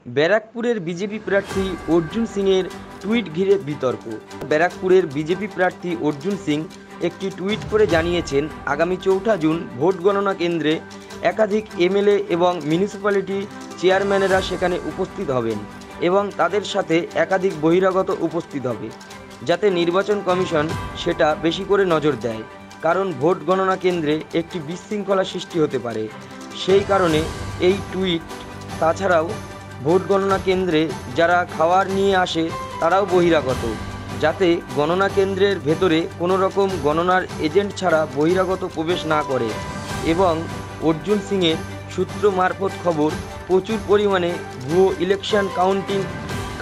ব্যারাকপুরের বিজেপি প্রার্থী অর্জুন সিংয়ের টুইট ঘিরে বিতর্ক। ব্যারাকপুরের বিজেপি প্রার্থী অর্জুন সিং একটি টুইট করে জানিয়েছেন, আগামী 4 জুন ভোট গণনা কেন্দ্রে একাধিক এমএলএ এবং মিউনিসিপ্যালিটি চেয়ারম্যানেরা সেখানে উপস্থিত হবেন এবং তাদের সাথে একাধিক বহিরাগত উপস্থিত হবে, যাতে নির্বাচন কমিশন সেটা বেশি করে নজর দেয়, কারণ ভোট গণনা কেন্দ্রে একটি বিশৃঙ্খলা সৃষ্টি হতে পারে। সেই কারণে এই টুইট। তাছাড়াও ভোট গণনা কেন্দ্রে যারা খাবার নিয়ে আসে তারাও বহিরাগত, যাতে গণনা কেন্দ্রের ভেতরে কোনো রকম গণনার এজেন্ট ছাড়া বহিরাগত প্রবেশ না করে। এবং অর্জুন সিংয়ের সূত্র মারফত খবর, প্রচুর পরিমাণে ভুয়ো ইলেকশন কাউন্টিং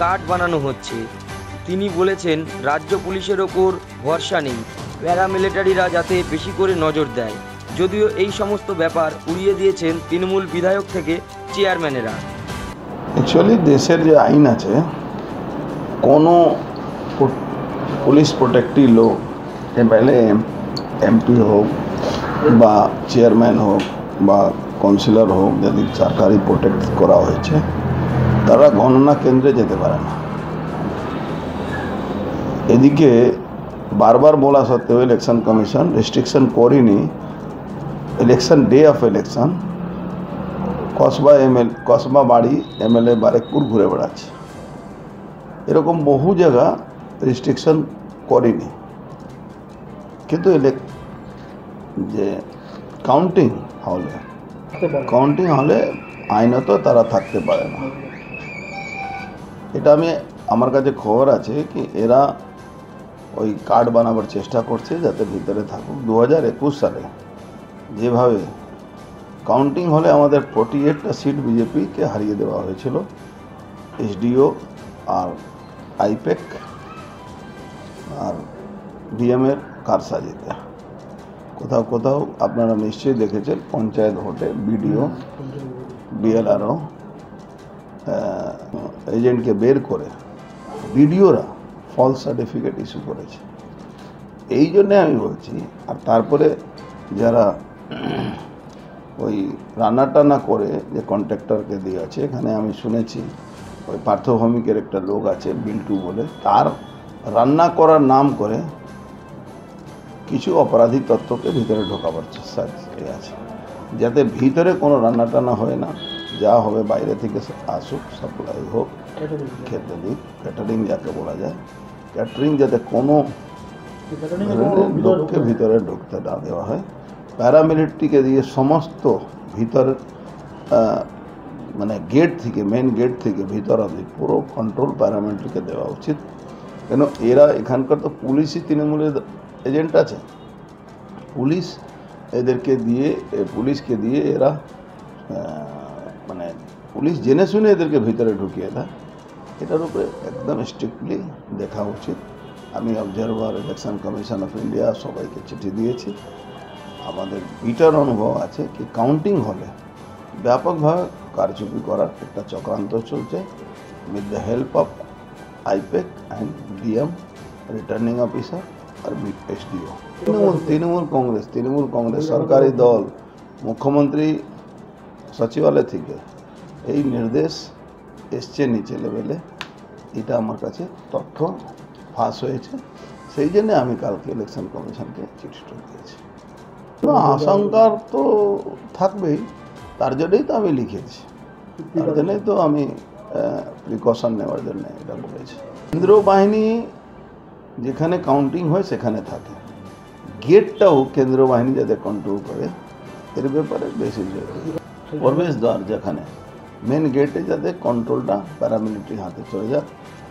কার্ড বানানো হচ্ছে। তিনি বলেছেন, রাজ্য পুলিশের ওপর ভরসা নেই, প্যারামিলিটারিরা যাতে বেশি করে নজর দেয়। যদিও এই সমস্ত ব্যাপার উড়িয়ে দিয়েছেন তৃণমূল বিধায়ক থেকে চেয়ারম্যানেরা। অ্যাকচুয়ালি দেশের যে আইন আছে, কোনো পুলিশ প্রোটেক্টিভ লোক, এমএলএ এমপি হোক বা চেয়ারম্যান হোক বা কাউন্সিলর হোক, যদি সরকারি প্রোটেক্ট করা হয়েছে, তারা গণনা কেন্দ্রে যেতে পারে না। এদিকে বারবার বলা সত্ত্বেও ইলেকশন কমিশন রেস্ট্রিকশন করেনি। Election day of election Kasba বাড়ি এমএলএ বারেকপুর ঘুরে বেড়াচ্ছে, এরকম বহু জায়গা রেস্ট্রিকশন করেনি। কিন্তু যে কাউন্টিং হলে আইনত তারা থাকতে পারে না। এটা আমার কাছে খবর আছে কি এরা ওই কার্ড বানাবার চেষ্টা করছে যাতে ভিতরে থাকুক। 2021 সালে যেভাবে কাউন্টিং হলে আমাদের 48টা সিট বিজেপিকে হারিয়ে দেওয়া হয়েছিল, এসডিও আর আইপেক আর ডিএমের কারসাজিতে। কোথাও আপনারা নিশ্চয়ই দেখেছেন পঞ্চায়েত ভোটে বিডিও বিএলআরও এজেন্টকে বের করে বিডিওরা ফলস সার্টিফিকেট ইস্যু করেছে। এই জন্যে আমি বলছি। আর তারপরে যারা ওই রান্না করে যে কন্ট্রাক্টরকে দিয়ে আছে, এখানে আমি শুনেছি ওই পার্থভৌমিকের একটা লোক আছে বিল্টু বলে, তার রান্না করার নাম করে কিছু অপরাধী তত্ত্বকে ভিতরে ঢোকাবার চেষ্টা আছে, যাতে ভিতরে কোনো রান্না হয় না, যা হবে বাইরে থেকে আসুক, সাপ্লাই হোক, খেতে দিক, ক্যাটারিং যাকে বলা যায়, ক্যাটারিং যাতে কোনো লোককে ভিতরে ঢুকতে না দেওয়া হয়। প্যারামিলিটারিকে দিয়ে সমস্ত ভিতর মানে গেট থেকে, মেন গেট থেকে ভিতর অবধি পুরো কন্ট্রোল প্যারামিলিটারিকে দেওয়া উচিত। কেন এরা এখানকার তো পুলিশই তৃণমূলের এজেন্ট আছে, পুলিশকে দিয়ে এরা মানে পুলিশ জেনে শুনে এদেরকে ভিতরে ঢুকিয়ে দেয়। এটার উপরে একদম স্ট্রিক্টলি দেখা উচিত। আমি observer, election commission of India সবাইকে চিঠি দিয়েছি। আমাদের বিটার অনুভব আছে কি কাউন্টিং হলে ব্যাপকভাবে কারচুপি করার একটা চক্রান্ত চলছে, with the help of IPAC and DM, returning officer আর এসডিও। তৃণমূল কংগ্রেস সরকারি দল, মুখ্যমন্ত্রী সচিবালয় থেকে এই নির্দেশ এসছে নিচে লেভেলে। এটা আমার কাছে তথ্য ফাঁস হয়েছে, সেই জন্য আমি কালকে ইলেকশন কমিশনকে চিঠি দিয়েছি। আশঙ্কার তো থাকবেই, তার জন্যই তো আমি লিখেছি, তার জন্যই তো আমি প্রিকশন নেওয়ার জন্য এটা বলেছি। কেন্দ্রীয় বাহিনী যেখানে কাউন্টিং হয় সেখানে থাকে, গেটটাও কেন্দ্রীয় বাহিনী যাতে কন্ট্রোল করে এর ব্যাপারে বেশি জরুরি। প্রবেশ দ্বার যেখানে মেন গেটে যাতে কন্ট্রোলটা প্যারামিলিটারি হাতে চলে যাক,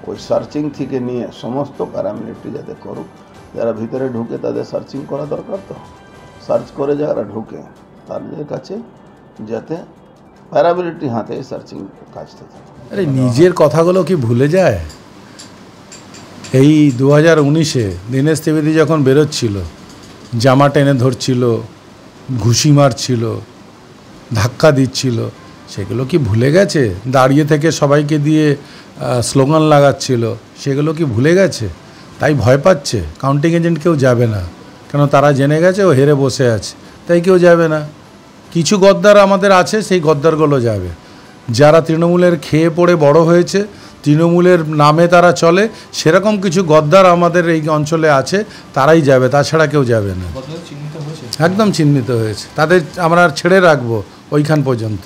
ওই সার্চিং থেকে নিয়ে সমস্ত প্যারামিলিটারি যাতে করুক। যারা ভিতরে ঢুকে তাদের সার্চিং করা দরকার, তো সার্চ করে যারা ঢুকে তাদের কাছে যাতে প্যারামিলিটারি হাতে সার্চিং কাজটা থাকে। আরে নিজের কথাগুলো কি ভুলে যায়? এই 2019-এ দীনেশ ত্রিবেদী যখন বেরোচ্ছিল, জামা টেনে ধরছিল, ঘুষি মারছিল, ধাক্কা দিচ্ছিল, সেগুলো কি ভুলে গেছে? দাঁড়িয়ে থেকে সবাইকে দিয়ে স্লোগান লাগাচ্ছিল, সেগুলো কি ভুলে গেছে? তাই ভয় পাচ্ছে। কাউন্টিং এজেন্ট কেউ যাবে না, কেন তারা জেনে গেছে ও হেরে বসে আছে, তাই কেউ যাবে না। কিছু গদ্দার আমাদের আছে, সেই গদ্দারগুলো যাবে। যারা তৃণমূলের খেয়ে পড়ে বড় হয়েছে, তৃণমূলের নামে তারা চলে, সেরকম কিছু গদ্দার আমাদের এই অঞ্চলে আছে, তারাই যাবে, তাছাড়া কেউ যাবে না। একদম চিহ্নিত হয়েছে, তাদের আমরা ছেড়ে রাখবো ওইখান পর্যন্ত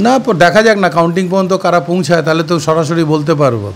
না, দেখা যাক না কাউন্টিং পর্যন্ত কারা পৌঁছায়, তাহলে তো সরাসরি বলতে পারবো।